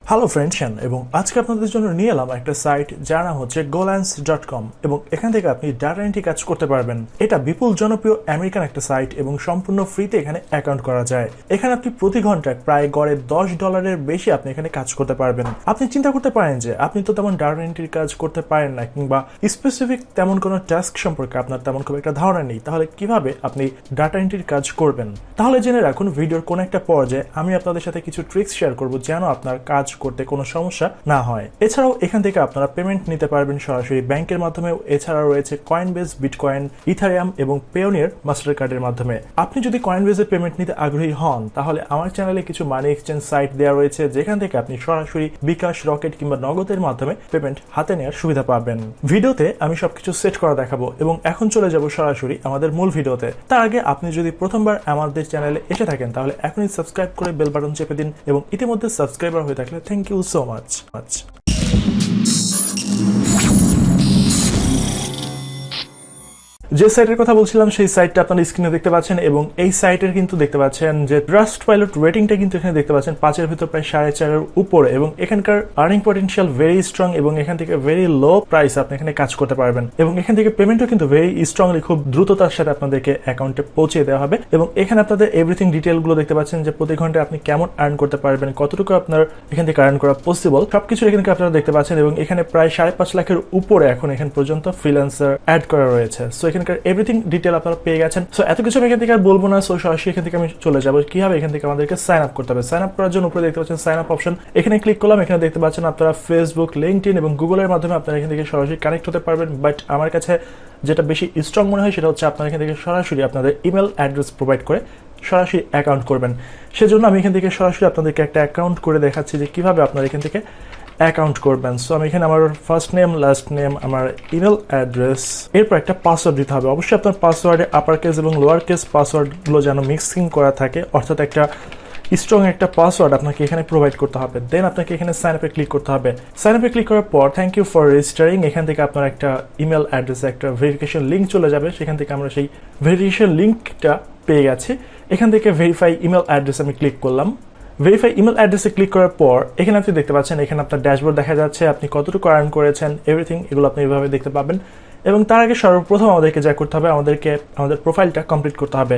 Hello friends, এবং আজকে আপনাদের জন্য নিয়ে এলাম একটা সাইট যার নাম হচ্ছে golans.com এবং এখান থেকে আপনি ডাটা এন্ট্রি কাজ করতে পারবেন। এটা বিপুল জনপ্রিয় আমেরিকান একটা সাইট এবং সম্পূর্ণ ফ্রিতে এখানে অ্যাকাউন্ট করা যায়। এখানে আপনি প্রতি ঘন্টায় প্রায় গড়ে $10 বেশি আপনি এখানে কাজ করতে পারবেন। আপনি চিন্তা করতে পারেন যে আপনি তো তেমন ডাটা এন্ট্রির কাজ করতে পারেন না, কিংবা স্পেসিফিক তেমন কোনো টাস্ক সম্পর্কে আপনার তেমন খুব একটা ধারণা নেই, তাহলে কিভাবে আপনি ডাটা এন্ট্রির কাজ করবেন? তাহলে জেনে রাখুন, ভিডিওর কোন একটা পর্যায়ে আমি আপনাদের সাথে কিছু ট্রিক্স শেয়ার করব যেন আপনার কাজ করতে কোনো সমস্যা না হয়। এছাড়াও এখান থেকে আপনারা পেমেন্ট নিতে পারবেন সরাসরি ব্যাংকের মাধ্যমে। এছাড়াও রয়েছে কয়েনবেস, বিটকয়েন, ইথারিয়াম এবং পেওনিয়ার মাস্টার কার্ডের মাধ্যমে। আপনি যদি কয়েনবেসে পেমেন্ট নিতে আগ্রহী হন, তাহলে আমার চ্যানেলে কিছু মানি এক্সচেঞ্জ সাইট দেওয়া রয়েছে যেখান থেকে আপনি সরাসরি বিকাশ, রকেট কিংবা নগদের মাধ্যমে পেমেন্ট হাতে নেওয়ার সুবিধা পাবেন। ভিডিওতে আমি সবকিছু সেট করা দেখাবো এবং এখন চলে যাব সরাসরি আমাদের মূল ভিডিওতে। তার আগে আপনি যদি প্রথমবার আমাদের চ্যানেলে এসে থাকেন তাহলে এখনই সাবস্ক্রাইব করে বেল বাটন চেপে দিন, এবং ইতিমধ্যে সাবস্ক্রাইবার হয়ে থাকলে থ্যাংক ইউ so much. যে সাইটের কথা বলছিলাম সেই সাইটটা আপনারা স্ক্রিনে দেখতে পাচ্ছেন, এবং এই সাইটের কিন্তু দেখতে পাচ্ছেন যে ট্রাস্টপাইলট রেটিংটা কিন্তু এখানে দেখতে পাচ্ছেন 5-এর ভিতর প্রায় 4.5-এর উপরে, এবং এখানকার আর্নিং পটেনশিয়াল ভেরি স্ট্রং এবং এখান থেকে ভেরি লো প্রাইস আপনি এখানে কাজ করতে পারবেন, এবং এখান থেকে পেমেন্টও কিন্তু ভেরি স্ট্রংলি খুব দ্রুততার সাথে আপনাদেরকে অ্যাকাউন্টে পৌঁছে দেওয়া হবে। এবং এখানে আপনাদের এভরিথিং ডিটেলগুলো দেখতে পাচ্ছেন যে প্রতি ঘন্টায় আপনি কেমন আর্ন করতে পারবেন, কতটুকু আপনার এখান থেকে আর্ন করা পসিবল, সবকিছু এখানে আপনারা দেখতে পাচ্ছেন। এবং এখানে প্রায় 5.5 লাখের উপরে এখন এখান পর্যন্ত ফ্রিল্যান্সার অ্যাড করা রয়েছে। সো এখানকার এভরিথিং ডিটেল আপনারা পেয়ে গেছেন। সো এত কিছু আমি এখান থেকে আর বলবো না। সো সরাসরি এখান থেকে আমি চলে যাবো কিভাবে এখান থেকে আমাদেরকে সাইন আপ করতে হবে। সাইন আপ করার জন্য উপরে দেখতে পাচ্ছেন সাইন আপ অপশন, এখানে ক্লিক করলাম। এখানে দেখতে পাচ্ছেন আপনারা ফেসবুক, লিঙ্কডইন এবং গুগলের মাধ্যমে আপনারা এখান থেকে সরাসরি কানেক্ট হতে পারবেন। বাট আমার কাছে যেটা বেশি স্ট্রং মনে হয় সেটা হচ্ছে আপনারা এখান থেকে সরাসরি আপনাদের ইমেল অ্যাড্রেস প্রোভাইড করে সরাসরি অ্যাকাউন্ট করবেন। সেজন্য আমি এখান থেকে সরাসরি আপনাদেরকে একটা অ্যাকাউন্ট করে দেখাচ্ছি যে কিভাবে আপনারা এখান থেকে অ্যাকাউন্ট করবেন। সো আমি এখানে আমার ফার্স্ট নেম, লাস্ট নেম, আমার ইমেল অ্যাড্রেস, এরপর একটা পাসওয়ার্ড দিতে হবে। অবশ্যই আপনার পাসওয়ার্ডে আপার কেস এবং লোয়ার কেস পাসওয়ার্ডগুলো যেন মিক্সিং করা থাকে, অর্থাৎ একটা স্ট্রং একটা পাসওয়ার্ড আপনাকে এখানে প্রোভাইড করতে হবে। দেন আপনাকে এখানে সাইন আপে ক্লিক করতে হবে। সাইন আপে ক্লিক করার পর থ্যাংক ইউ ফর রেজিস্টারিং, এখান থেকে আপনার একটা ইমেল অ্যাড্রেসে একটা ভেরিফিকেশন লিঙ্ক চলে যাবে। সেখান থেকে আমরা সেই ভেরিফিকেশন লিঙ্কটা পেয়ে গেছি। এখান থেকে ভেরিফাই ইমেল অ্যাড্রেস আমি ক্লিক করলাম। ভেরিফাই ইমেল অ্যাড্রেসে ক্লিক করার পর এখানে আপনি দেখতে পাচ্ছেন এখানে আপনার ড্যাশবোর্ড দেখা যাচ্ছে, আপনি কতটুকু আর্ন করেছেন, এভরিথিং এগুলো আপনি এভাবে দেখতে পাবেন। এবং তার আগে সর্বপ্রথম আমাদেরকে যা করতে হবে, আমাদেরকে আমাদের প্রোফাইলটা কমপ্লিট করতে হবে।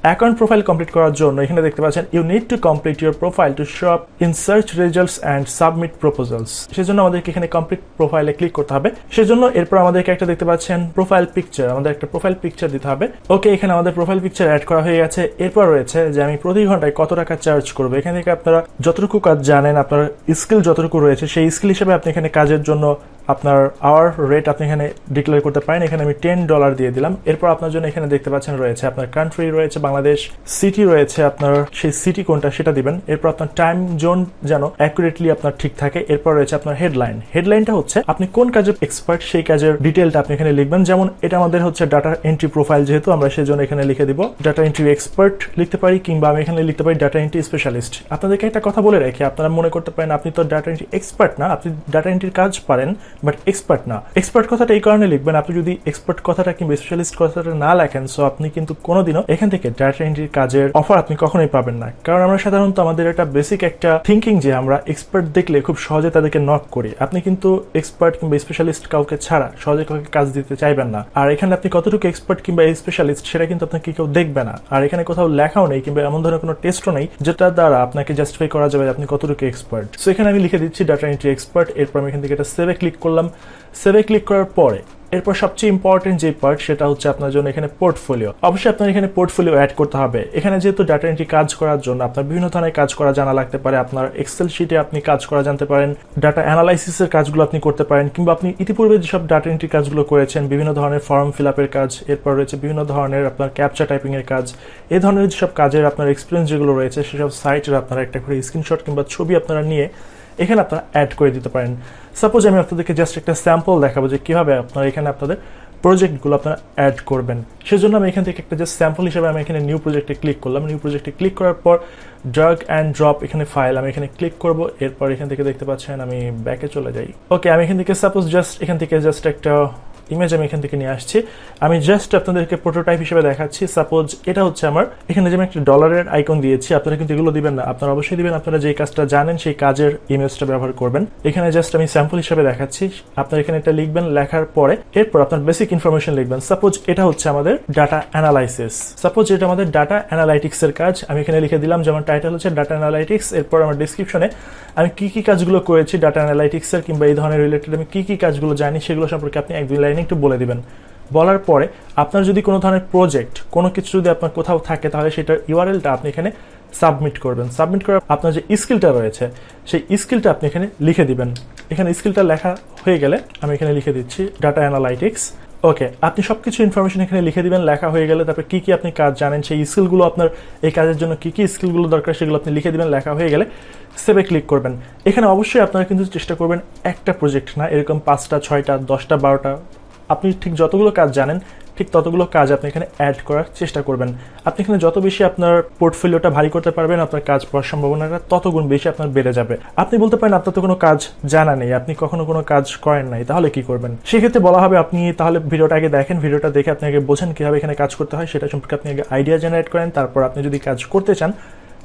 অ্যাকাউন্ট প্রোফাইল কমপ্লিট করার জন্য এখানে দেখতে পাচ্ছেন you need to complete your profile to show up in search results and submit proposals. সেজন্য আমাদেরকে এখানে কমপ্লিট প্রোফাইলে ক্লিক করতে হবে। সেজন্য এরপর আমাদেরকে একটা দেখতে পাচ্ছেন প্রোফাইল পিকচার, আমাদের একটা প্রোফাইল পিকচার দিতে হবে। ওকে, এখানে আমাদের প্রোফাইল পিকচার অ্যাড করা হয়ে গেছে। এরপর রয়েছে যে আমি প্রতি ঘন্টায় কত টাকা চার্জ করবো। এখান থেকে আপনারা যতটুকু কাজ জানেন, আপনার স্কিল যতটুকু রয়েছে সেই স্কিল হিসেবে আপনি এখানে কাজের জন্য আপনার আওয়ার রেট আপনি এখানে ডিক্লেয়ার করতে পারেন। এখানে আমি $10 দিয়ে দিলাম। এরপর আপনার জন্য এখানে দেখতে পাচ্ছেন রয়েছে আপনার কান্ট্রি রয়েছে বাংলাদেশ, সিটি রয়েছে আপনার সেই সিটি কোনটা সেটা দিবেন। এরপর আপনার টাইম জোন যেন অ্যাকুরেটলি আপনার ঠিক থাকে। এরপর রয়েছে আপনার হেডলাইন। হেডলাইনটা হচ্ছে আপনি কোন কাজের এক্সপার্ট সেই কাজের ডিটেলটা আপনি এখানে লিখবেন। যেমন এটা আমাদের হচ্ছে ডাটা এন্ট্রি প্রোফাইল, যেহেতু আমরা সেজন্য এখানে লিখে দিব ডাটা এন্ট্রি এক্সপার্ট লিখতে পারি, কিংবা আমি এখানে লিখতে পারি ডাটা এন্ট্রি স্পেশালিস্ট। আপনাদেরকে একটা কথা বলে রাখি, আপনারা মনে করতে পারেন আপনি তো ডাটা এন্ট্রি এক্সপার্ট না, আপনি ডাটা এন্ট্রির কাজ পারেন বাট এক্সপার্ট না। এক্সপার্ট কথাটা এই কারণে লিখবেন, আপনি যদি এক্সপার্ট কথাটা কিংবা স্পেশালিস্ট কথাটা না লেখেন সো আপনি কিন্তু কোনোদিনও এখান থেকে ডাটা এন্ট্রির কাজের অফার আপনি কখনোই পাবেন না। কারণ আমরা সাধারণত আমাদের একটা বেসিক একটা থিঙ্কিং যে আমরা এক্সপার্ট দেখলে খুব সহজে তাদেরকে নক করি। আপনি কিন্তু এক্সপার্ট কিংবা স্পেশালিস্ট কাউকে ছাড়া সহজে কাউকে কাজ দিতে চাইবেন না। আর এখানে আপনি কতটুকু এক্সপার্ট কিংবা স্পেশালিস্ট সেটা কিন্তু আপনাকে কেউ দেখবে না। আর এখানে কোথাও লেখাও নেই কিংবা এমন ধরনের কোনো টেস্টও নেই যেটা দ্বারা আপনাকে জাস্টিফাই করা যাবে আপনি কতটুকু এক্সপার্ট। সো এখানে আমি লিখে দিচ্ছি ডাটা এন্ট্রি এক্সপার্ট। এরপর আমি এখান থেকে এটা সেভে ক্লিক করলাম। সেভে ক্লিক করার পরে এরপর সবচেয়ে ইম্পর্টেন্ট যে পার্ট সেটা হচ্ছে আপনার জন্য এখানে পোর্টফোলিও। অবশ্যই আপনার এখানে পোর্টফোলিও অ্যাড করতে হবে। এখানে যেহেতু ডাটা এন্ট্রি কাজ করার জন্য আপনার বিভিন্ন ধরনের কাজ করা জানা লাগতে পারে। আপনার এক্সেল শিটে আপনি কাজ করা জানতে পারেন, ডাটা অ্যানালাইসিসের কাজগুলো আপনি করতে পারেন, কিংবা আপনি ইতিপূর্বে যেসব ডাটা এন্ট্রি কাজগুলো করেছেন, বিভিন্ন ধরনের ফর্ম ফিল আপের কাজ, এরপর রয়েছে বিভিন্ন ধরনের আপনার ক্যাপচা টাইপিং এর কাজ, এই ধরনের যেসব কাজের আপনার এক্সপিরিয়েন্স যেগুলো রয়েছে সেসব সাইটের আপনারা একটা করে স্ক্রিনশট কিংবা ছবি আপনারা নিয়ে এখানে আপনারা অ্যাড করে দিতে পারেন। সাপোজ আমি আপনাদেরকে জাস্ট একটা স্যাম্পল দেখাবো যে কিভাবে আপনারা এখানে আপনাদের প্রজেক্টগুলো আপনারা অ্যাড করবেন। সেজন্য আমি এখান থেকে একটা জাস্ট স্যাম্পল হিসেবে আমি এখানে নিউ প্রজেক্টে ক্লিক করলাম। নিউ প্রজেক্টে ক্লিক করার পর ড্রাগ অ্যান্ড ড্রপ এখানে ফাইল আমি এখানে ক্লিক করব। এরপর এখান থেকে দেখতে পাচ্ছেন আমি ব্যাকে চলে যাই। ওকে, আমি এখান থেকে সাপোজ জাস্ট এখান থেকে জাস্ট একটা ইমেজ আমি এখান থেকে নিয়ে আসছি। আমি জাস্ট আপনাদেরকে প্রোটোটাইপ হিসেবে দেখাচ্ছি। সাপোজ এটা হচ্ছে আমার, এখানে যে আমি একটা ডলারের আইকন দিয়েছি, আপনারা কিন্তু এগুলো দিবেন না, আপনারা অবশ্যই দিবেন আপনারা যে কাজটা জানেন সেই কাজের ইমেজটা ব্যবহার করবেন। এখানে জাস্ট আমি স্যাম্পল হিসেবে দেখাচ্ছি। আপনারা এখানে এটা লিখবেন, লেখার পরে এরপর আপনার বেসিক ইনফরমেশন লিখবেন। সাপোজ এটা হচ্ছে আমাদের ডাটা অ্যানালাইসিস, সাপোজ এটা আমাদের ডাটা অ্যানালাইটিক্স এর কাজ, আমি এখানে লিখে দিলাম, যেমন টাইটেল হচ্ছে ডাটা অ্যানালাইটিক্স। এরপর আমার ডেসক্রিপশনে আমি কি কি কাজগুলো করেছি ডাটা অ্যানালাইটিক্স এর কিংবা এই ধরনের রিলেটেড আমি কি কি কাজগুলো জানি সেগুলো সম্পর্কে আপনি 1-2 লাইনে একটু বলে দিবেন। বলার পরে আপনার যদি কোনো ধরনের প্রজেক্ট কোনো কিছু যদি আপনার কোথাও থাকে তাহলে সেটার ইউআরএলটা আপনি এখানে সাবমিট করবেন। সাবমিট করার আপনার যে স্কিলটা রয়েছে সেই স্কিলটা আপনি এখানে লিখে দিবেন। এখানে স্কিলটা লেখা হয়ে গেলে আমি এখানে লিখে দিচ্ছি ডাটা অ্যানালাইটিক্স। ওকে, আপনি সব কিছু ইনফরমেশন এখানে লিখে দিবেন। লেখা হয়ে গেলে তারপরে কি কি আপনি কাজ জানেন সেই স্কিলগুলো, আপনার এই কাজের জন্য কি কি স্কিলগুলো দরকার সেগুলো আপনি লিখে দিবেন। লেখা হয়ে গেলে সেভে ক্লিক করবেন। এখানে অবশ্যই আপনারা কিন্তু চেষ্টা করবেন একটা প্রজেক্ট না, এরকম 5টা 6টা 10টা 12টা আপনি ঠিক যতগুলো কাজ জানেন ঠিক ততগুলো কাজ আপনি এখানে অ্যাড করার চেষ্টা করবেন। আপনি এখানে যত বেশি আপনার পোর্টফোলিওটা ভারী করতে পারবেন, আপনার কাজ পাওয়ার সম্ভাবনাটা তত গুণ বেশি আপনার বেড়ে যাবে। আপনি বলতে পারেন আপনার তো কোনো কাজ জানা নেই, আপনি কখনো কোনো কাজ করেন নাই, তাহলে কি করবেন? সেক্ষেত্রে বলা হবে আপনি তাহলে ভিডিওটা আগে দেখেন, ভিডিওটা দেখে আপনি আগে বোঝেন কীভাবে এখানে কাজ করতে হয়, সেটা সম্পর্কে আপনি আগে আইডিয়া জেনারেট করেন। তারপর আপনি যদি কাজ করতে চান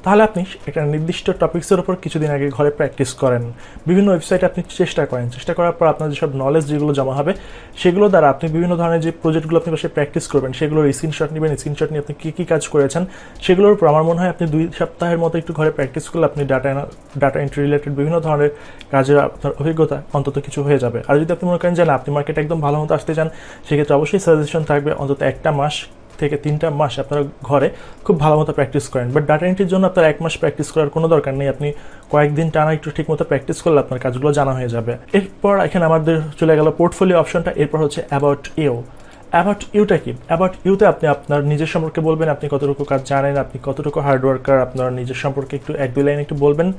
তাহলে আপনি একটা নির্দিষ্ট টপিক্সের উপর কিছুদিন আগে ঘরে প্র্যাকটিস করেন, বিভিন্ন ওয়েবসাইটে আপনি চেষ্টা করেন। চেষ্টা করার পর আপনার যেসব নলেজ যেগুলো জমা হবে সেগুলো দ্বারা আপনি বিভিন্ন ধরনের যে প্রজেক্টগুলো আপনি বসে প্র্যাকটিস করবেন সেগুলোর স্ক্রিনশট নেবেন। স্ক্রিনশট নিয়ে আপনি কী কী কাজ করেছেন সেগুলোর উপর আমার মনে হয় আপনি 2 সপ্তাহের মতো একটু ঘরে প্র্যাকটিস করলে আপনি ডাটা এন্ট্রি রিলেটেড বিভিন্ন ধরনের কাজের আপনার অভিজ্ঞতা অন্তত কিছু হয়ে যাবে। আর যদি আপনি মনে করেন যে না আপনি মার্কেটে একদম ভালো মতো আসতে চান, সেক্ষেত্রে অবশ্যই সাজেশন থাকবে অন্তত 1 মাস থেকে 3টা মাস আপনারা ঘরে খুব ভালো মতো প্র্যাকটিস করেন। বাট ডাটা এন্ট্রির জন্য আপনার 1 মাস প্র্যাকটিস করার কোনো দরকার নেই, আপনি কয়েকদিন টানা একটু ঠিক মতো প্র্যাকটিস করলে আপনার কাজগুলো জানা হয়ে যাবে। এরপর এখানে আমাদের চলে গেল পোর্টফোলিও অপশনটা। এরপর হচ্ছে অ্যাবাউট ইউ। অ্যাবাউট ইউটা কি? অ্যাবাউট ইউতে আপনি আপনার নিজের সম্পর্কে বলবেন, আপনি কতটুকু কাজ জানেন, আপনি কতটুকু হার্ডওয়ার্কার, আপনার নিজের সম্পর্কে একটু 1-2 লাইন একটু বলবেন।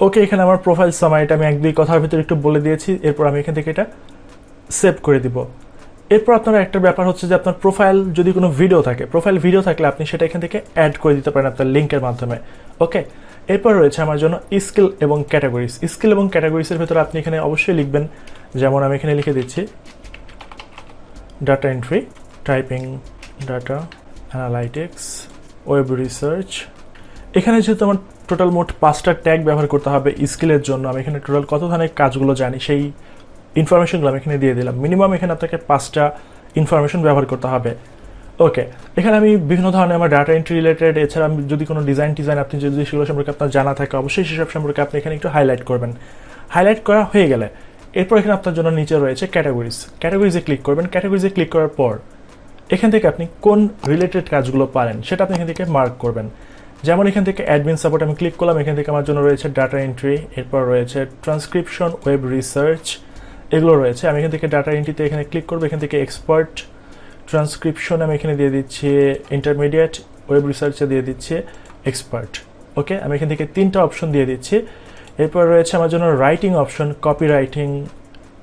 ওকে, এখানে আমার প্রোফাইল সামারিটা আমি 1-2 কথার ভিতরে একটু বলে দিয়েছি। এরপর আমি এখান থেকে এটা সেভ করে দিব। এরপর আপনার একটা ব্যাপার হচ্ছে যে আপনার প্রোফাইল যদি কোনো ভিডিও থাকে, প্রোফাইল ভিডিও থাকলে আপনি সেটা এখান থেকে অ্যাড করে দিতে পারেন আপনার লিঙ্কের মাধ্যমে। ওকে, এরপর রয়েছে আমার জন্য স্কিল এবং ক্যাটাগরিজ। স্কিল এবং ক্যাটাগরিজের ভিতরে আপনি এখানে অবশ্যই লিখবেন, যেমন আমি এখানে লিখে দিচ্ছি data entry, typing, data analytics, web research. এখানে যেহেতু আমার টোটাল মোট 5টা ট্যাগ ব্যবহার করতে হবে স্কিলের জন্য, আমি এখানে টোটাল কত ধরনের কাজগুলো জানি সেই ইনফরমেশনগুলো আমি এখানে দিয়ে দিলাম। মিনিমাম এখানে আপনাকে 5টা ইনফরমেশন ব্যবহার করতে হবে। ওকে, এখানে আমি বিভিন্ন ধরনের আমার ডাটা এন্ট্রি রিলেটেড, এছাড়া আমি যদি কোনো ডিজাইন আপনি যদি সেগুলো সম্পর্কে আপনার জানা থাকে অবশ্যই সেসব সম্পর্কে আপনি এখানে একটু হাইলাইট করবেন। হাইলাইট করা হয়ে গেলে এরপর এখানে আপনার জন্য নিচে রয়েছে ক্যাটাগরিজ। ক্যাটাগরিজে ক্লিক করবেন। ক্যাটাগরিজে ক্লিক করার পর এখান থেকে আপনি কোন রিলেটেড কাজগুলো পারেন সেটা আপনি এখান থেকে মার্ক করবেন। যেমন এখান থেকে অ্যাডমিন সাপোর্ট আমি ক্লিক করলাম, এখান থেকে আমার জন্য রয়েছে ডাটা এন্ট্রি, এরপর রয়েছে ট্রান্সক্রিপশন, ওয়েব রিসার্চ, এগুলো রয়েছে। আমি এখান থেকে ডাটা এন্ট্রিতে এখানে ক্লিক করবো। এখান থেকে এক্সপার্ট, ট্রান্সক্রিপশন আমি এখানে দিয়ে দিচ্ছি ইন্টারমিডিয়েট, ওয়েব রিসার্চে দিয়ে দিচ্ছি এক্সপার্ট। ওকে, আমি এখান থেকে 3টা অপশন দিয়ে দিচ্ছি। এরপর রয়েছে আমার জন্য রাইটিং অপশন, কপি রাইটিং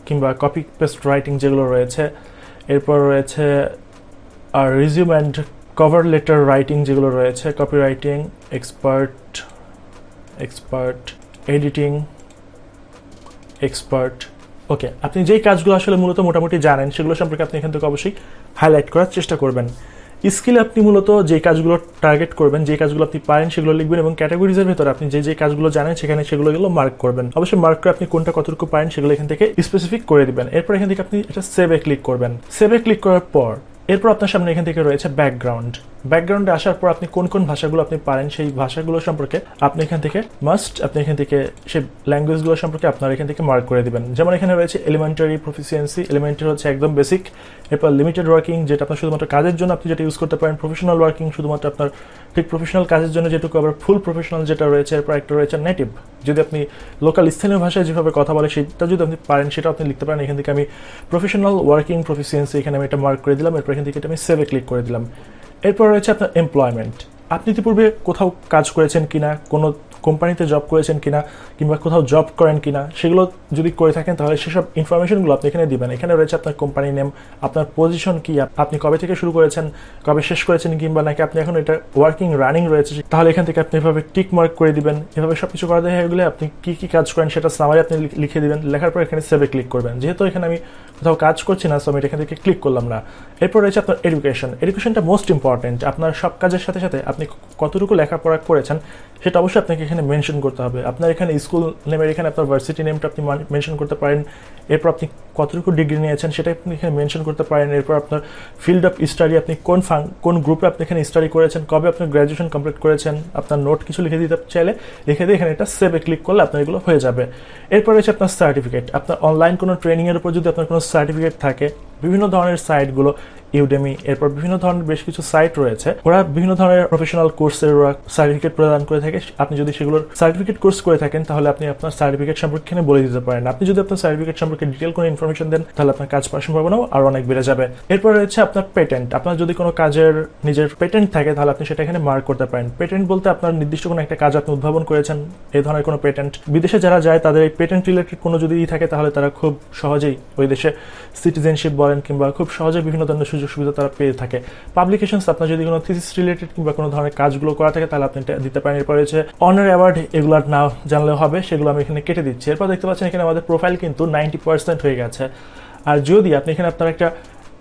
কিংবা কপি পেস্ট রাইটিং যেগুলো রয়েছে। এরপর রয়েছে আর resume and cover letter writing যেগুলো রয়েছে, copy writing, expert, editing, expert. Okay, আপনি যেই কাজগুলো আসলে মূলত মোটামুটি জানেন সেগুলো সম্পর্কে আপনি এখান থেকে অবশ্যই হাইলাইট করার চেষ্টা করবেন। স্কিলে আপনি মূলত যে কাজগুলো টার্গেট করবেন, যে কাজগুলো আপনি পারেন সেগুলো লিখবেন এবং ক্যাটাগরিজের ভেতরে আপনি যে কাজগুলো জানেন সেখানে সেগুলো মার্ক করবেন। অবশ্যই মার্ক করে আপনি কোনটা কতটুকু পারেন সেগুলো এখান থেকে স্পেসিফিক করে দিবেন। এরপর এখান থেকে আপনি এটা সেভে ক্লিক করবেন। সেভে ক্লিক করার পর এরপর আপনার সামনে এখান থেকে রয়েছে ব্যাকগ্রাউন্ডে আসার পর আপনি কোন কোন ভাষাগুলো আপনি পারেন সেই ভাষাগুলো সম্পর্কে আপনি এখান থেকে আপনি এখান থেকে সেই ল্যাঙ্গুয়েজগুলো সম্পর্কে আপনার এখান থেকে মার্ক করে দিবেন। যেমন এখানে রয়েছে এলিমেন্টারি প্রফিসিয়েন্সি, এলিমেন্টারি হচ্ছে একদম বেসিক। এরপর লিমিটেড ওয়ার্কিং, যেটা আপনার শুধুমাত্র কাজের জন্য আপনি যেটা ইউজ করতে পারেন। প্রফেশনাল ওয়ার্কিং, শুধুমাত্র আপনার ঠিক প্রফেশনাল কাজের জন্য যেটুকু। আবার ফুল প্রফেশনাল যেটা রয়েছে। এরপর একটা রয়েছে নেটিভ, যদি আপনি লোকাল স্থানীয় ভাষায় যেভাবে কথা বলে সেটা যদি আপনি পারেন সেটা আপনি লিখতে পারেন। এখান থেকে আমি প্রফেশনাল ওয়ার্কিং প্রফিসিয়েন্সি এখানে আমি এটা মার্ক করে দিলাম। এরপর এখান থেকে আমি সেভে ক্লিক করে দিলাম। এরপর রয়েছে আপনার এমপ্লয়মেন্ট। আপনি ইতিপূর্বে কোথাও কাজ করেছেন কিনা, কোনো কোম্পানিতে জব করেছেন কিনা, কিংবা কোথাও জব করেন কিনা, সেগুলো যদি করে থাকেন তাহলে সেসব ইনফরমেশনগুলো আপনি এখানে দিবেন। এখানে রয়েছে আপনার কোম্পানি নেম, আপনার পজিশন কি, আপনি কবে থেকে শুরু করেছেন, কবে শেষ করেছেন, কিংবা নাকি আপনি এখন এটা ওয়ার্কিং রানিং রয়েছে, তাহলে এখান থেকে আপনি এভাবে টিক মার্ক করে দিবেন। এভাবে সব কিছু করা হয়ে গেলে আপনি কি কাজ করেন সেটা সামারি আপনি লিখে দিবেন। লেখার পর এখানে সেভে ক্লিক করবেন। যেহেতু এখানে আমি কোথাও কাজ করছি না, সো আমি এখান থেকে ক্লিক করলাম না। এরপর রয়েছে আপনার এডুকেশনটা মোস্ট ইম্পর্টেন্ট। আপনার সব কাজের সাথে সাথে আপনি কতটুকু লেখাপড়া করেছেন সেটা অবশ্যই আপনাকে এখানে মেনশন করতে হবে। আপনার এখানে স্কুল নেমের এখানে আপনার ভার্সিটি নেমটা আপনি মেনশন করতে পারেন। এরপর আপনি কতটুকু ডিগ্রি নিয়েছেন সেটা আপনি এখানে মেনশন করতে পারেন। এরপর আপনার ফিল্ড অফ স্টাডি, আপনি কোন গ্রুপে আপনি এখানে স্টাডি করেছেন, কবে আপনি গ্র্যাজুয়েশন কমপ্লিট করেছেন, আপনার নোট কিছু লিখে দিতে চাইলে লিখে দিয়ে এখানে এটা সেভে ক্লিক করলে আপনার এগুলো হয়ে যাবে। এরপর রয়েছে আপনার সার্টিফিকেট। আপনার অনলাইন কোনো ট্রেনিংয়ের উপর যদি আপনার কোনো সার্টিফিকেট থাকে, বিভিন্ন ধরনের সাইটগুলো, ইউডেমি, এরপর বিভিন্ন ধরনের বেশ কিছু সাইট রয়েছে, ওরা বিভিন্ন ধরনের প্রফেশনাল কোর্সের ওরা সার্টিফিকেট প্রদান করে থাকে। আপনি যদি সেগুলোর সার্টিফিকেট কোর্স করে থাকেন তাহলে আপনি আপনার সার্টিফিকেট সম্পর্কে এখানে বলে দিতে পারেন। আপনি যদি আপনার সার্টিফিকেট সম্পর্কে ডিটেল কোনো ইনফরমেশন দেন তাহলে আপনার কাজ পাওয়ার সম্ভাবনাও আরও অনেক বেড়ে যাবে। এরপর রয়েছে আপনার পেটেন্ট। আপনার যদি কোনো কাজের নিজের পেটেন্ট থাকে তাহলে আপনি সেটা এখানে মার্ক করতে পারেন। পেটেন্ট বলতে আপনার নির্দিষ্ট কোনো একটা কাজ আপনি উদ্ভাবন করেছেন, এই ধরনের কোনো পেটেন্ট। বিদেশে যারা যায় তাদের এই পেটেন্ট রিলেটেড কোনো যদি থাকে তাহলে তারা খুব সহজেই ওই দেশে সিটিজেনশিপ বলেন কিংবা খুব সহজে বিভিন্ন ধরনের সুযোগ সুবিধা তারা পেয়ে থাকে। পাবলিকেশনস, আপনার যদি কোনো থিসিস রিলেটেড কিংবা কোনো ধরনের কাজগুলো করা থাকে তাহলে আপনি এটা দিতে পারেন। এরপর রয়েছে অনার অ্যাওয়ার্ড, এগুলো না জানলেও হবে, সেগুলো আমি এখানে কেটে দিচ্ছি। এরপর দেখতে পাচ্ছেন এখানে আমাদের প্রোফাইল কিন্তু 90% হয়ে গেছে। আর যদি আপনি এখানে আপনার একটা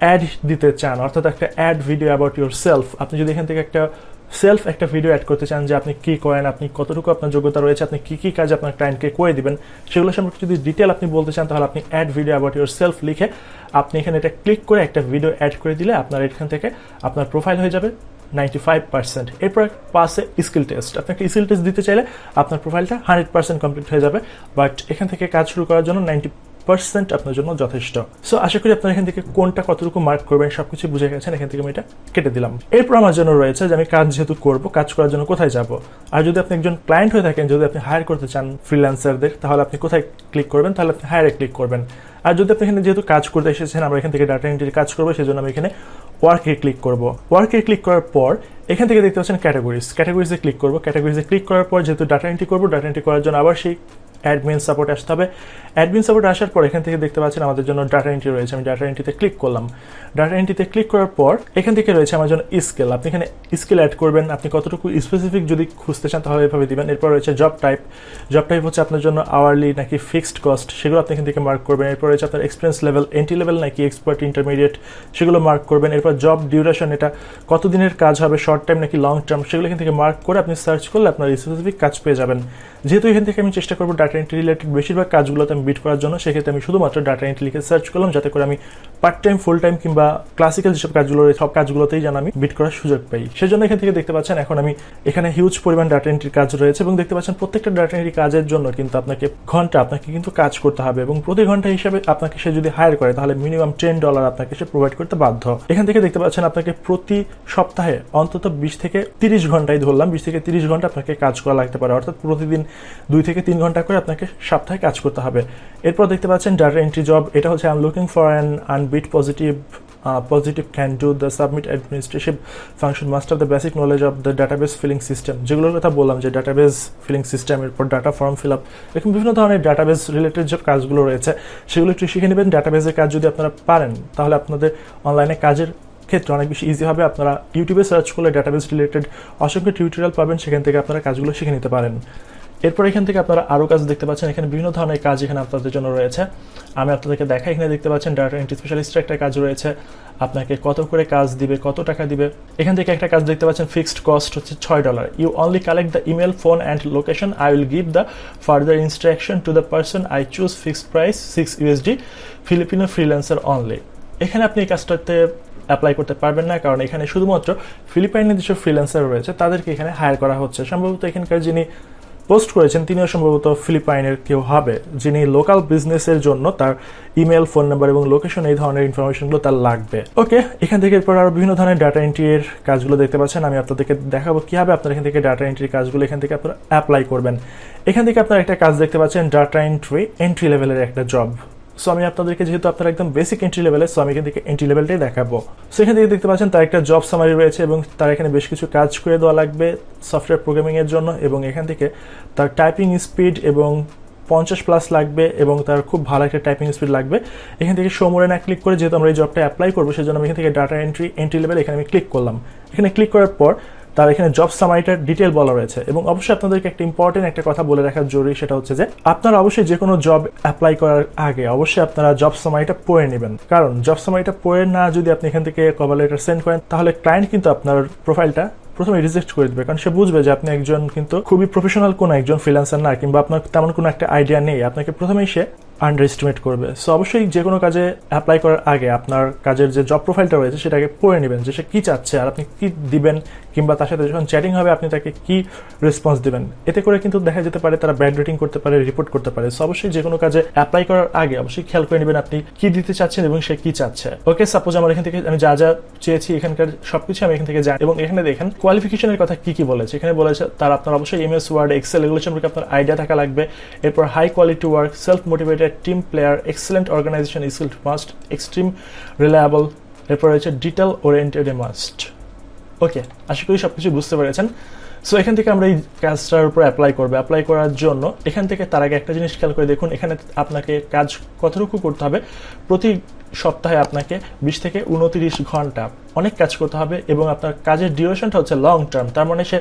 অ্যাড দিতে চান, অর্থাৎ একটা ad video about yourself, আপনি যদি এখান থেকে একটা ভিডিও অ্যাড করতে চান যে আপনি কি করেন, আপনি কতটুকু আপনার যোগ্যতা রয়েছে, আপনি কি কাজ আপনার ক্লায়েন্টকে করে দিবেন, সেগুলো সম্পর্কে যদি ডিটেল আপনি বলতে চান তাহলে আপনি ad video about yourself লিখে আপনি এখানে এটা ক্লিক করে একটা ভিডিও অ্যাড করে দিলে আপনার এখান থেকে আপনার প্রোফাইল হয়ে যাবে 95%। এরপর পাশে স্কিল টেস্ট। আপনাকে স্কিল টেস্ট দিতে চাইলে আপনার প্রোফাইলটা 100% কমপ্লিট হয়ে যাবে, বাট এখান থেকে কাজ শুরু করার জন্য 90% আপনার জন্য যথেষ্ট। সো আশা করি আপনার এখান থেকে কোনটা কতটুকু মার্ক করবেন সবকিছু বুঝে গেছেন। এখান থেকে আমি এটা কেটে দিলাম। এরপর আমার জন্য রয়েছে যে আমি কাজ যেহেতু করব, কাজ করার জন্য কোথায় যাব। আর যদি আপনি একজন ক্লায়েন্ট হয়ে থাকেন, যদি আপনি হায়ার করতে চান ফ্রিল্যান্সারদের, তাহলে আপনি কোথায় ক্লিক করবেন, তাহলে আপনি হায়ারে ক্লিক করবেন। আর যদি আপনি এখানে যেহেতু কাজ করতে এসেছেন, আমরা এখান থেকে ডাটা এন্ট্রির কাজ করবো, সেই জন্য আমি এখানে ওয়ার্কে ক্লিক করব। ওয়ার্কে ক্লিক করার পর এখান থেকে দেখতে পাচ্ছেন ক্যাটাগরিজে ক্লিক করব। ক্যাটাগরিজে ক্লিক করার পর যেহেতু ডাটা এন্ট্রি করবো, ডাটা এন্ট্রি করার জন্য আবার সেই অ্যাডমিন সাপোর্ট আসতে হবে। অ্যাডমিন সাপোর্ট আসার পর এখান থেকে দেখতে পাচ্ছেন আমাদের জন্য ডাটা এন্ট্রি রয়েছে। আমি ডাটা এন্ট্রিতে ক্লিক করলাম। ডাটা এন্ট্রিতে ক্লিক করার পর এখান থেকে রয়েছে আমার জন্য স্কেল। আপনি এখানে স্কেল অ্যাড করবেন। আপনি কতটুকু স্পেসিফিক যদি খুঁজতে চান তাহলে এভাবে দিবেন। এরপর রয়েছে জব টাইপ হচ্ছে আপনার জন্য আওয়ারলি নাকি ফিক্সড কস্ট, সেগুলো আপনি এখান থেকে মার্ক করবেন। এরপর রয়েছে আপনার এক্সপিরিয়েন্স লেভেল, এন্ট্রি লেভেল নাকি এক্সপার্ট ইন্টারমিডিয়েট, সেগুলো মার্ক করবেন। এরপর জব ডিউরেশন, এটা কতদিনের কাজ হবে, শর্ট টাইম নাকি লং টার্ম, সেগুলো এখান থেকে মার্ক করে আপনি সার্চ করলে আপনার স্পেসিফিক কাজ পেয়ে যাবেন। যেহেতু এখান থেকে আমি চেষ্টা করবো ডাটা এন্ট্রি রিলেটেড বেশিরভাগ কাজগুলোতে আমি বিট করার জন্য, সেক্ষেত্রে আমি শুধুমাত্র ডাটা এন্ট্রি লিখে সার্চ করলাম, যাতে করে আমি পার্ট টাইম, ফুল টাইম কিংবা ক্লাসিক্যাল যেসব কাজগুলো সব কাজগুলোতেই যেন আমি বিট করার সুযোগ পাই। সেজন্য এখান থেকে দেখতে পাচ্ছেন এখন আমি এখানে হিউজ পরিমাণ ডাটা এন্ট্রির কাজ রয়েছে, এবং দেখতে পাচ্ছেন প্রত্যেকটা ডাটা এন্ট্রি কাজের জন্য কিন্তু আপনাকে কিন্তু কাজ করতে হবে, এবং প্রতি ঘন্টা হিসাবে আপনাকে সে যদি হায়ার করে তাহলে মিনিমাম $10 আপনাকে সে প্রোভাইড করতে বাধ্য। এখান থেকে দেখতে পাচ্ছেন আপনাকে প্রতি সপ্তাহে অন্তত 20 থেকে 30 ঘন্টায় ধরলাম, 20 থেকে 30 ঘন্টা আপনাকে কাজ করা লাগতে পারে, অর্থাৎ প্রতিদিন 2 থেকে 3 ঘন্টা করে আপনাকে সপ্তাহে কাজ করতে হবে। এরপর দেখতে পাচ্ছেন ডাটা এন্ট্রি জব, এটা হচ্ছে I am looking for an unbeat positive can do the submit administrative function must have the basic knowledge of the database filling system, যেগুলোর কথা বললাম যে ডাটাবেস ফিলিং সিস্টেম, এরপর ডাটা ফর্ম ফিল আপ, এরকম বিভিন্ন ধরনের ডাটাবেস রিলেটেড যে কাজগুলো রয়েছে সেগুলো একটু শিখে নেবেন। ডাটাবেসের কাজ যদি আপনারা পারেন তাহলে আপনাদের অনলাইনে কাজের ক্ষেত্রে অনেক বেশি ইজি হবে। আপনারা ইউটিউবে সার্চ করলে ডাটাবেস রিলেটেড অসংখ্য টিউটোরিয়াল পাবেন, সেখান থেকে আপনারা কাজগুলো শিখে নিতে পারেন। এরপর এখান থেকে আপনারা আরও কাজ দেখতে পাচ্ছেন, এখানে বিভিন্ন ধরনের কাজ এখানে আপনাদের জন্য রয়েছে। আমি আপনাদেরকে দেখাই, এখানে দেখতে পাচ্ছেন ডাটা এন্ট্রি স্পেশালিস্টের একটা কাজ রয়েছে, আপনাকে কত করে কাজ দিবে, কত টাকা দিবে। এখান থেকে একটা কাজ দেখতে পাচ্ছেন, ফিক্সড কস্ট হচ্ছে $6। You only collect the email, phone and location, I will give the further instruction to the person, I choose fixed price $6 Filipino freelancer only. এখানে আপনি এই কাজটাতে অ্যাপ্লাই করতে পারবেন না, কারণ এখানে শুধুমাত্র ফিলিপাইনের যেসব ফ্রিল্যান্সার রয়েছে তাদেরকে এখানে হায়ার করা হচ্ছে। সম্ভবত এখানকার যিনি পোস্ট করেছেন তিনিও সম্ভবত ফিলিপাইনের কেউ হবে, যিনি লোকাল বিজনেসের জন্য তার ইমেল, ফোন নাম্বার এবং লোকেশন, এই ধরনের ইনফরমেশনগুলো তার লাগবে। ওকে, এখান থেকে এরপর আরও বিভিন্ন ধরনের ডাটা এন্ট্রির কাজগুলো দেখতে পাচ্ছেন। আমি আপনাদেরকে দেখাবো কীভাবে আপনারা এখান থেকে ডাটা এন্ট্রির কাজগুলো এখান থেকে আপনারা অ্যাপ্লাই করবেন। এখান থেকে আপনারা একটা কাজ দেখতে পাচ্ছেন, ডাটা এন্ট্রি লেভেলের একটা জব। সো আমি আপনাদেরকে, যেহেতু আপনারা একদম বেসিক এন্ট্রি লেভেলে, সো আমি এখান থেকে এন্ট্রি লেভেলটাই দেখাবো। সো এখান থেকে দেখতে পাচ্ছেন তার একটা জব সামারি রয়েছে এবং তার এখানে বেশ কিছু কাজ করে দেওয়া লাগবে সফটওয়্যার প্রোগ্রামিংয়ের জন্য, এবং এখান থেকে তার টাইপিং স্পিড এবং 50+ লাগবে এবং তার খুব ভালো একটা টাইপিং স্পিড লাগবে। এখান থেকে শো মোরে না ক্লিক করে, যেহেতু আমরা এই জবটা অ্যাপ্লাই করবো, সেজন্য আমি এখান থেকে ডাটা এন্ট্রি লেভেল এখানে আমি ক্লিক করলাম। এখানে ক্লিক করার পর তার এখানে জব সামারিটার ডিটেল বলা রয়েছে। এবং অবশ্যই আপনাদেরকে একটা ইম্পর্টেন্ট একটা কথা বলে রাখা জরুরি, সেটা হচ্ছে যে আপনারা অবশ্যই যে কোনো জব অ্যাপ্লাই করার আগে অবশ্যই আপনারা জব সামারিটা পড়ে নেবেন, কারণ জব সামারিটা পড়ে না যদি আপনি এখান থেকে কভার লেটার সেন্ড করেন, তাহলে ক্লায়েন্ট কিন্তু আপনার প্রোফাইলটা প্রথমে রিজেক্ট করে দেবে, কারণ সে বুঝবে যে আপনি একজন কিন্তু খুবই প্রফেশনাল কোনো একজন ফ্রিল্যান্সার না, কিংবা আপনার তেমন কোনো একটা আইডিয়া নেই, আপনাকে প্রথমেই সে আন্ডার এস্টিমেট করবে। সো অবশ্যই যে কোনো কাজে অ্যাপ্লাই করার আগে আপনার কাজের যে জব প্রোফাইলটা রয়েছে সেটাকে পড়ে নেবেন, যে সে কী চাচ্ছে আর আপনি কী দিবেন, কিংবা তার সাথে যখন চ্যাটিং হবে আপনি তাকে কী রেসপন্স দেবেন। এতে করে কিন্তু দেখা যেতে পারে তারা ব্যাড রেটিং করতে পারে, রিপোর্ট করতে পারে। সো অবশ্যই যে কোনো কাজে অ্যাপ্লাই করার আগে অবশ্যই খেয়াল করে নেবেন আপনি কী দিতে চাচ্ছেন এবং সে কী চাচ্ছে। ওকে, সাপোজ আমার এখান থেকে আমি যা যা চেয়েছি এখানকার সবকিছু আমি এখান থেকে জানি, এবং এখানে দেখেন কোয়ালিফিকেশনের কথা কি কি বলেছে। এখানে বলেছে তার আপনার অবশ্যই MS ওয়ার্ড, এক্সেল এগুলো সম্পর্কে আপনার আইডিয়া থাকা লাগবে। এরপর high quality work, self motivated, team player, excellent organisation skill must, extreme reliable, এরপর রয়েছে ডিটেল ওরিয়েন্টেড মাস্ট। ওকে, আশা করি সবকিছু বুঝতে পেরেছেন। সো এখান থেকে আমরা এই কাজটার উপর অ্যাপ্লাই করবো। অ্যাপ্লাই করার জন্য এখান থেকে তার আগে একটা জিনিস খেয়াল করে দেখুন, এখানে আপনাকে কাজ কতটুকু করতে হবে। প্রতি সপ্তাহে আপনাকে 20 থেকে 29 ঘন্টা অনেক কাজ করতে হবে, এবং আপনার কাজের ডিউরেশনটা হচ্ছে লং টার্ম। তার মানে সে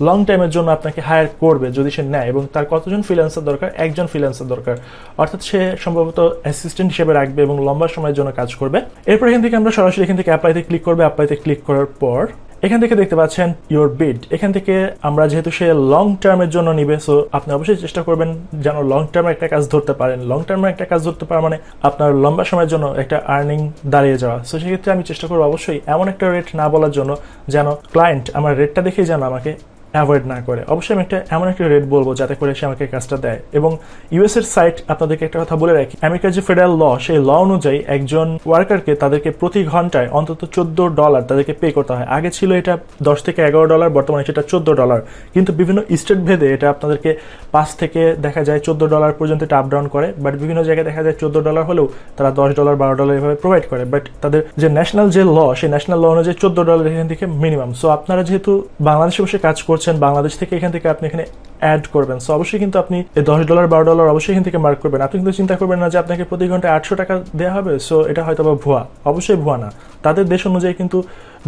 লং টাইমের জন্য আপনাকে হায়ার করবে যদি সে নেয়। এবং তার কতজন ফ্রিল্যান্সার দরকার? একজন ফ্রিল্যান্সার দরকার, অর্থাৎ সে সম্ভবত অ্যাসিস্ট্যান্ট হিসেবে রাখবে এবং লম্বা সময়ের জন্য কাজ করবে। এরপর এখান থেকে আমরা সরাসরি এখান থেকে অ্যাপ্লাইতে ক্লিক করবে। অ্যাপ্লাইতে ক্লিক করার পর এখান থেকে দেখতে পাচ্ছেন ইউর বিড। এখান থেকে আমরা যেহেতু সে লং টার্মের জন্য নিবে, সো আপনি অবশ্যই চেষ্টা করবেন যেন লং টার্মের একটা কাজ ধরতে পারেন। লং টার্মের একটা কাজ ধরতে পারা মানে আপনার লম্বা সময়ের জন্য একটা আর্নিং দাঁড়িয়ে যাওয়া। সো সেক্ষেত্রে আমি চেষ্টা করবো অবশ্যই এমন একটা রেট না বলার জন্য যেন ক্লায়েন্ট আমার রেটটা দেখেই যেন আমাকে অ্যাভয়েড না করে। অবশ্যই আমি এমন একটা রেট বলবো যাতে করে সে আমাকে কাজটা দেয়। এবং US এর সাইট আপনাদেরকে একটা কথা বলে রাখি, আমেরিকার যে ফেডারেল ল, সেই ল অনুযায়ী একজন ওয়ার্কারকে তাদেরকে প্রতি ঘন্টায় অন্তত $14 তাদেরকে পে করতে হয়। আগে ছিল এটা $10 থেকে $11, বর্তমানে সেটা $14। কিন্তু বিভিন্ন স্টেট ভেদে এটা আপনাদেরকে 5 থেকে দেখা যায় $14 পর্যন্ত এটা আপ ডাউন করে। বাট বিভিন্ন জায়গায় দেখা যায় $14 হলেও তারা $10, $12 এভাবে প্রোভাইড করে। বাট তাদের যে ন্যাশনাল যে ল, সেই ন্যাশনাল ল অনুযায়ী $14 এখান থেকে মিনিমাম। সো আপনারা যেহেতু বাংলাদেশে বসে কাজ করছেন, বাংলাদেশ থেকে এখান থেকে আপনি এখানে অ্যাড করবেন, সো অবশ্যই কিন্তু আপনি $10, $12 অবশ্যই এখান থেকে মার্ক করবেন। আপনি কিন্তু চিন্তা করবেন না যে আপনাকে প্রতি ঘন্টায় 800 টাকা দেওয়া হবে। সো এটা হয়তো বা ভুয়া, অবশ্যই ভুয়া না। তাদের দেশ অনুযায়ী কিন্তু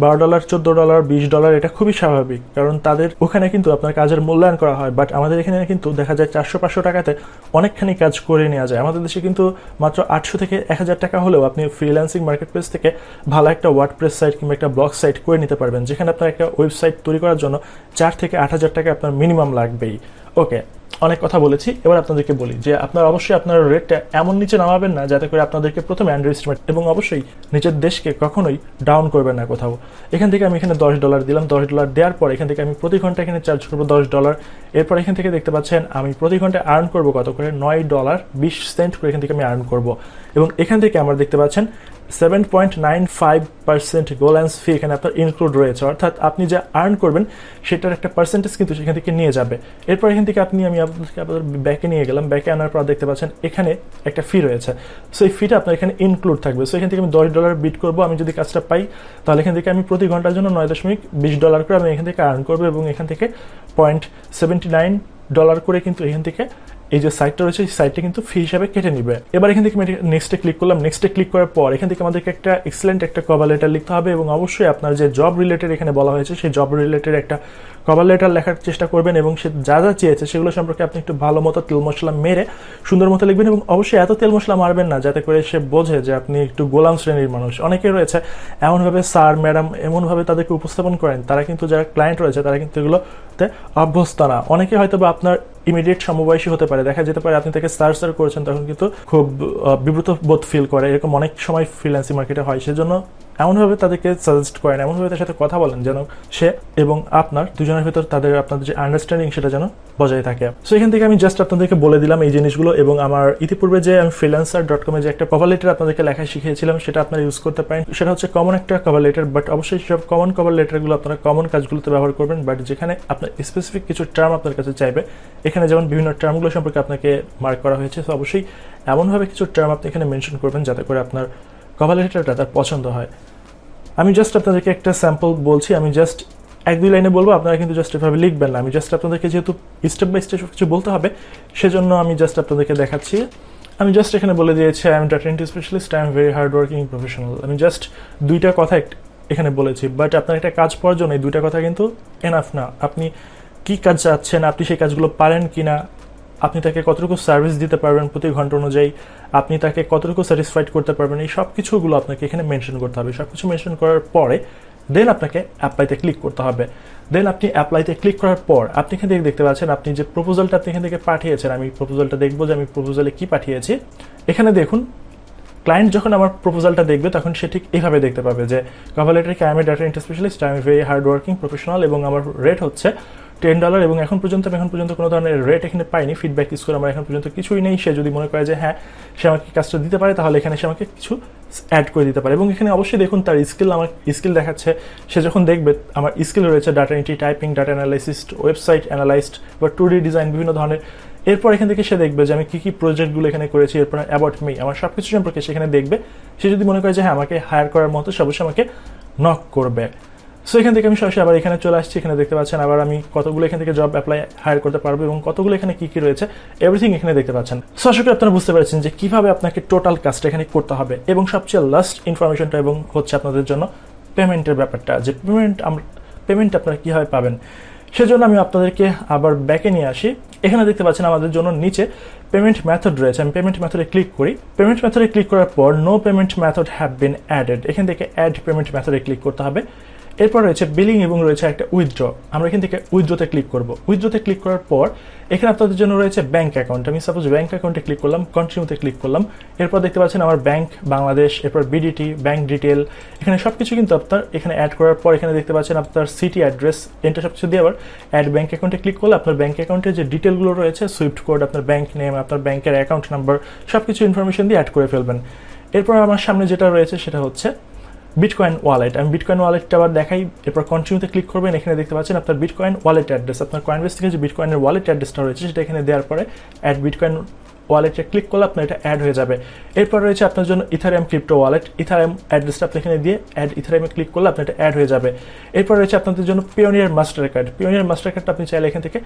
$12, $14, $20 এটা খুবই স্বাভাবিক, কারণ তাদের ওখানে কিন্তু আপনার কাজের মূল্যায়ন করা হয়। বাট আমাদের এখানে কিন্তু দেখা যায় 400-500 টাকাতে অনেকখানি কাজ করে নেওয়া যায়। আমাদের দেশে কিন্তু মাত্র 800 থেকে 1000 টাকা হলেও আপনি ফ্রিল্যান্সিং মার্কেট প্লেস থেকে ভালো একটা ওয়ার্ডপ্রেস সাইট কিংবা একটা ব্লগ সাইট করে নিতে পারবেন, যেখানে আপনার একটা ওয়েবসাইট তৈরি করার জন্য 4 থেকে 8,000 টাকা আপনার মিনিমাম লাগবেই। ওকে, অনেক কথা বলেছি, এবার আপনাদেরকে বলি যে আপনারা অবশ্যই আপনার রেটটা এমন নিচে নামাবেন না যাতে করে আপনাদেরকে প্রথমে আন্ডার এস্টিমেট, এবং অবশ্যই নিজের দেশকে কখনোই ডাউন করবেন না কোথাও। এখান থেকে আমি এখানে $10 দিলাম। $10 দেওয়ার পর এখান থেকে আমি প্রতি ঘন্টা এখানে চার্জ করবো $10। এরপর এখান থেকে দেখতে পাচ্ছেন আমি প্রতি ঘন্টায় আর্ন করবো কত করে? $9.20 করে এখান থেকে আমি আর্ন করবো। এবং এখান থেকে আমরা দেখতে পাচ্ছেন 7.95% গোল্যান্স ফি এখানে আপনার ইনক্লুড রয়েছে, অর্থাৎ আপনি যা আর্ন করবেন সেটার একটা পার্সেন্টেজ কিন্তু সেখান থেকে নিয়ে যাবে। এরপর এখান থেকে আমি আপনাদেরকে ব্যাকে নিয়ে গেলাম। ব্যাকে আনার পর দেখতে পাচ্ছেন এখানে একটা ফি রয়েছে, সো এই ফিটা আপনার এখানে ইনক্লুড থাকবে। সো এখান থেকে আমি $10 বিট করবো। আমি যদি কাজটা পাই তাহলে এখান থেকে আমি প্রতি ঘন্টার জন্য $9.20 করে আমি এখান থেকে আর্ন করবো, এবং এখান থেকে $0.79 করে কিন্তু এখান থেকে এই যে সাইটটা রয়েছে এই সাইটটা কিন্তু ফি হিসাবে কেটে নিবে। এবার এখান থেকে আমি নেক্সটে ক্লিক করলাম। নেক্সটে ক্লিক করার পর এখান থেকে আমাদেরকে একটা এক্সেলেন্ট একটা কভার লেটার লিখতে হবে, এবং অবশ্যই আপনার যে জব রিলেটেড এখানে বলা হয়েছে সেই জব রিলেটেড একটা কভার লেটার লেখার চেষ্টা করবেন, এবং সে যা যা চেয়েছে সেগুলো সম্পর্কে আপনি একটু ভালো মতো তেল মশলা মেরে সুন্দর মতো লিখবেন। এবং অবশ্যই এত তেল মশলা মারবেন না যাতে করে সে বোঝে যে আপনি একটু গোলাম শ্রেণীর মানুষ। অনেকে রয়েছে এমনভাবে স্যার ম্যাডাম এমনভাবে তাদেরকে উপস্থাপন করেন, তারা কিন্তু যারা ক্লায়েন্ট রয়েছে তারা কিন্তু এগুলোতে অভ্যস্ত না। অনেকে হয়তো বা আপনার ইমিডিয়েট সমবয়সী হতে পারে, দেখা যেতে পারে আপনি তাকে স্যার করেছেন, তখন কিন্তু খুব বিব্রত বোধ ফিল করে। এরকম অনেক সময় ফ্রিল্যান্সিং মার্কেটে হয়। সেজন্য এমনভাবে তাদেরকে সাজেস্ট করেন, এমনভাবে তার সাথে কথা বলেন যেন সে এবং আপনার দুজনের ভিতর আপনাদের যে আন্ডারস্ট্যান্ডিং সেটা যেন বজায় থাকে। সো এখান থেকে আমি জাস্ট আপনাদেরকে বলে দিলাম এই জিনিসগুলো, এবং আমার ইতিপূর্বে যে আমি freelancer.com যে একটা কভার লেটার আপনাদেরকে লেখা শিখিয়েছিলাম সেটা আপনারা ইউজ করতে পারেন। সেটা হচ্ছে কমন একটা কভার লেটার, বাট অবশ্যই সব কমন কভার লেটারগুলো আপনারা কমন কাজগুলোতে ব্যবহার করবেন। বাট যেখানে আপনার স্পেসিফিক কিছু টার্ম আপনার কাছে চাইবে, এখানে যেমন বিভিন্ন টার্মগুলো সম্পর্কে আপনাকে মার্ক করা হয়েছে, তো অবশ্যই এমনভাবে কিছু টার্ম আপনি এখানে মেনশন করবেন যাতে করে আপনার কভার লেটারটা তার পছন্দ হয়। আমি জাস্ট আপনাদেরকে একটা স্যাম্পল বলছি, আমি জাস্ট 1-2 লাইনে বলবো, আপনারা কিন্তু জাস্ট এভাবে লিখবেন না। আমি জাস্ট আপনাদেরকে যেহেতু স্টেপ বাই স্টেপ কিছু বলতে হবে, সেজন্য আমি জাস্ট আপনাদেরকে দেখাচ্ছি। আমি জাস্ট এখানে বলে দিয়েছি I am data entry specialist, I am very hard working professional. আমি জাস্ট 2টা কথা এখানে বলেছি, বাট আপনার একটা কাজ পাওয়ার জন্য এই 2টা কথা কিন্তু এনাফ না। আপনি কি কাজ চাচ্ছেন, আপনি সেই কাজগুলো পারেন কিনা, আপনি তাকে কতটুকু সার্ভিস দিতে পারবেন প্রতি ঘন্টা অনুযায়ী, আপনি তাকে কতটুকু স্যাটিসফাইড করতে পারবেন, এই সব কিছুগুলো আপনাকে এখানে মেনশন করতে হবে। সব কিছু মেনশন করার পরে দেন আপনাকে অ্যাপ্লাইতে ক্লিক করতে হবে। দেন আপনি অ্যাপ্লাইতে ক্লিক করার পর আপনি এখান থেকে দেখতে পাচ্ছেন আপনি যে প্রপোজালটা আপনি এখান থেকে পাঠিয়েছেন। আমি প্রপোজালটা দেখবো যে আমি প্রপোজালে কি পাঠিয়েছি। এখানে দেখুন, ক্লায়েন্ট যখন আমার প্রপোজালটা দেখবে তখন সে ঠিক এইভাবে দেখতে পাবে যে কভার লেটারে I am a data entry specialist, I am very hard working professional, এবং আমার রেট হচ্ছে $10, এবং এখন পর্যন্ত কোনো ধরনের রেট এখানে পাইনি। ফিডব্যাক স্কোর আমার এখন পর্যন্ত কিছুই নেই। সে যদি মনে করে যে হ্যাঁ সে আমাকে কাজটা দিতে পারে, তাহলে এখানে সে আমাকে কিছু অ্যাড করে দিতে পারে। এবং এখানে অবশ্যই দেখুন তার আমার স্কিল দেখাচ্ছে। সে যখন দেখবে আমার স্কিল রয়েছে data entry, typing, data analysis, website analyst বা 2D ডিজাইন, বিভিন্ন ধরনের। এরপর এখান থেকে সে দেখবে যে আমি কী প্রজেক্টগুলো এখানে করেছি, এরপর অ্যাবাউট মি, আমার সব কিছু সম্পর্কে সেখানে দেখবে। সে যদি মনে করে যে হ্যাঁ আমাকে হায়ার করার মতো, সে অবশ্যই আমাকে নক করবে। সো এখান থেকে আমি সরাসরি আবার এখানে চলে আসছি। এখানে দেখতে পাচ্ছেন আবার আমি কতগুলো এখান থেকে জব হায়ার করতে পারবো এবং কতগুলো এখানে কী রয়েছে, এভরিথিং এখানে দেখতে পাচ্ছেন। সো আশা করি আপনারা বুঝতে পারছেন যে কীভাবে আপনাকে টোটাল কাজটা এখানে করতে হবে। এবং সবচেয়ে লাস্ট ইনফরমেশনটা এবং হচ্ছে আপনাদের জন্য পেমেন্টের ব্যাপারটা, যে পেমেন্ট আপনারা কীভাবে পাবেন। সেজন্য আমি আপনাদেরকে আবার ব্যাকে নিয়ে আসি। এখানে দেখতে পাচ্ছেন আমাদের জন্য নিচে পেমেন্ট মেথড রয়েছে। আমি পেমেন্ট মেথডে ক্লিক করি। পেমেন্ট মেথডে ক্লিক করার পর no payment method have been added, এখান থেকে অ্যাড পেমেন্ট মেথডে ক্লিক করতে হবে। এরপর রয়েছে বিলিং এবং রয়েছে একটা উইথড্র। আমরা এখান থেকে উইথড্রতে ক্লিক করব। উইথড্রতে ক্লিক করার পর এখানে আপনাদের জন্য রয়েছে ব্যাঙ্ক অ্যাকাউন্ট। আমি সাপোজ ব্যাঙ্ক অ্যাকাউন্টে ক্লিক করলাম, কন্টিনিউতে ক্লিক করলাম। এরপর দেখতে পাচ্ছেন আমার ব্যাঙ্ক বাংলাদেশ, এরপর বিডিটি, ব্যাঙ্ক ডিটেল, এখানে সব কিছু কিন্তু আপনার এখানে অ্যাড করার পর এখানে দেখতে পাচ্ছেন আপনার সিটি অ্যাড্রেস, এটা সব কিছু দিয়ে আবার অ্যাড ব্যাঙ্ক অ্যাকাউন্টে ক্লিক করলে আপনার ব্যাঙ্ক অ্যাকাউন্টের যে ডিটেলগুলো রয়েছে, সুইফট কোড, আপনার ব্যাঙ্ক নেম, আপনার ব্যাঙ্কের অ্যাকাউন্ট নাম্বার, সব কিছু ইনফরমেশন দিয়ে অ্যাড করে ফেলবেন। এরপর আমার সামনে যেটা রয়েছে সেটা হচ্ছে বিটকয়েন ওয়ালেট। আমি বিটকয়েন ওয়ালেটটা আবার দেখাই। এরপর কন্টিনিউতে ক্লিক করবেন। এখানে দেখতে পাচ্ছেন আপনার বিটকয়েন ওয়ালেট অ্যাড্রেস, আপনার কয়েনবেস থেকে যে বিটকয়েনের ওয়ালেট অ্যাড্রেসটা রয়েছে সেটা এখানে দেওয়ার পরে অ্যাড বিটকয়েন ওয়ালেটে ক্লিক করলে আপনার এটা অ্যাড হয়ে যাবে। এরপর রয়েছে আপনার জন্য ইথারিয়াম ক্রিপ্টো ওয়ালেট, ইথারিয়াম অ্যাড্রেসটা আপনি এখানে দিয়ে অ্যাড ইথারিয়ামে ক্লিক করলে আপনার এটা অ্যাড হয়ে যাবে। এরপর রয়েছে আপনাদের জন্য pioneer master card. Pioneer master কার্ডটা আপনি চাইলে এখান থেকে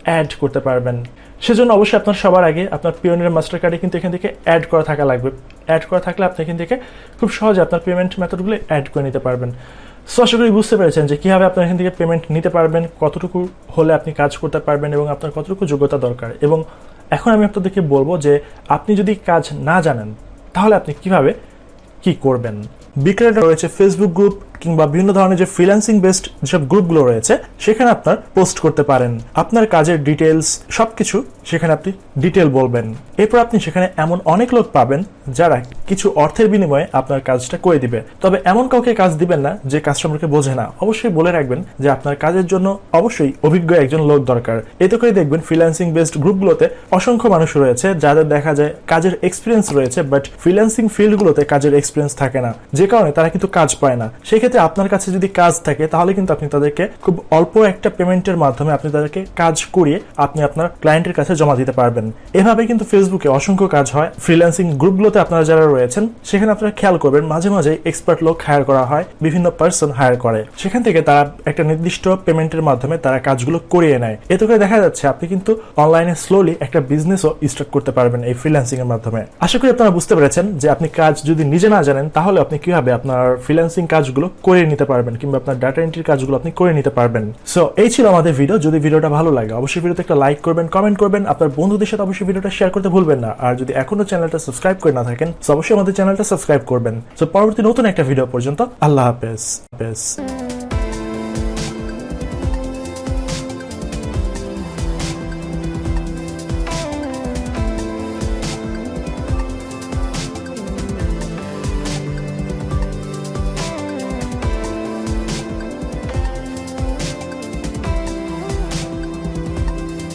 অ্যাড করতে পারবেন। সেজন্য অবশ্যই আপনার সবার আগে আপনার পিওনিয়ার মাস্টার কার্ডে কিন্তু এখান থেকে অ্যাড করা থাকা লাগবে। অ্যাড করা থাকলে আপনি এখান থেকে খুব সহজে আপনার পেমেন্ট মেথডগুলো অ্যাড করে নিতে পারবেন। সো আশা করি বুঝতে পেরেছেন যে কীভাবে আপনার এখান থেকে পেমেন্ট নিতে পারবেন, কতটুকু হলে আপনি কাজ করতে পারবেন এবং আপনার কতটুকু যোগ্যতা দরকার। এবং এখন আমি আপনাদেরকে বলবো যে আপনি যদি কাজ না জানেন তাহলে আপনি কিভাবে কি করবেন। বিক্রেতা রয়েছে ফেসবুক গ্রুপ কিংবা বিভিন্ন ধরনের যে ফ্রিল্যান্সিং বেসড যেসব গ্রুপগুলো রয়েছে সেখানে আপনার পোস্ট করতে পারেন। আপনার কাজের ডিটেলস সবকিছু সেখানে আপনি ডিটেল বলবেন। এরপর আপনি সেখানে এমন অনেক লোক পাবেন যারা কিছু অর্থের বিনিময়ে আপনার কাজটা করে দিবে। তবে এমন কাউকে কাজ দিবেন না যে কাজ সম্পর্কে বোঝে না। অবশ্যই বলে রাখবেন যে আপনার কাজের জন্য অবশ্যই অভিজ্ঞ একজন লোক দরকার। এতে করে দেখবেন ফ্রিল্যান্সিং বেসড গ্রুপগুলোতে অসংখ্য মানুষ রয়েছে যাদের দেখা যায় কাজের এক্সপিরিয়েন্স রয়েছে, বাট ফ্রিল্যান্সিং ফিল্ডগুলোতে কাজের এক্সপিরিয়েন্স থাকে না, যে কারণে তারা কিন্তু কাজ পায় না। সেক্ষেত্রে আপনার কাছে যদি কাজ থাকে তাহলে কিন্তু আপনি তাদেরকে খুব অল্প একটা পেমেন্টের মাধ্যমে আপনি তাদেরকে কাজ করিয়ে আপনি আপনার ক্লায়েন্টের কাছে জমা দিতে পারবেন। এভাবে কিন্তু ফেসবুকে অসংখ্য কাজ হয়। ফ্রিল্যান্সিং গ্রুপগুলোতে আপনারা যারা রয়েছেন সেখানে আপনারা খেয়াল করবেন মাঝে মাঝে এক্সপার্ট লোক হায়ার করা হয়, বিভিন্ন পার্সন হায়ার করে, সেখান থেকে তারা একটা নির্দিষ্ট পেমেন্টের মাধ্যমে তারা কাজগুলো করিয়ে নেয়। এতে করে দেখা যাচ্ছে আপনি কিন্তু অনলাইনে স্লোলি একটা বিজনেসও স্টার্ট করতে পারবেন এই ফ্রিল্যান্সিং এর মাধ্যমে। আশা করি আপনারা বুঝতে পেরেছেন যে আপনি কাজ যদি নিজে না জানেন তাহলে আপনি কিভাবে আপনার ফ্রিল্যান্সিং কাজগুলো করে নিতে পারবেন কিংবা আপনার ডাটা এন্ট্রির কাজগুলো আপনি করে নিতে পারবেন। সো এই ছিল আমাদের ভিডিও। যদি ভিডিওটা ভালো লাগে অবশ্যই ভিডিওতে একটা লাইক করবেন, কমেন্ট করবেন, আপনার বন্ধুদের সাথে অবশ্যই ভিডিওটা শেয়ার করতে ভুলবেন না। আর যদি এখনো চ্যানেলটা সাবস্ক্রাইব করে না থাকেন অবশ্যই আমাদের চ্যানেলটা সাবস্ক্রাইব করবেন। সো পরবর্তী নতুন একটা ভিডিও পর্যন্ত আল্লাহ হাফেজ।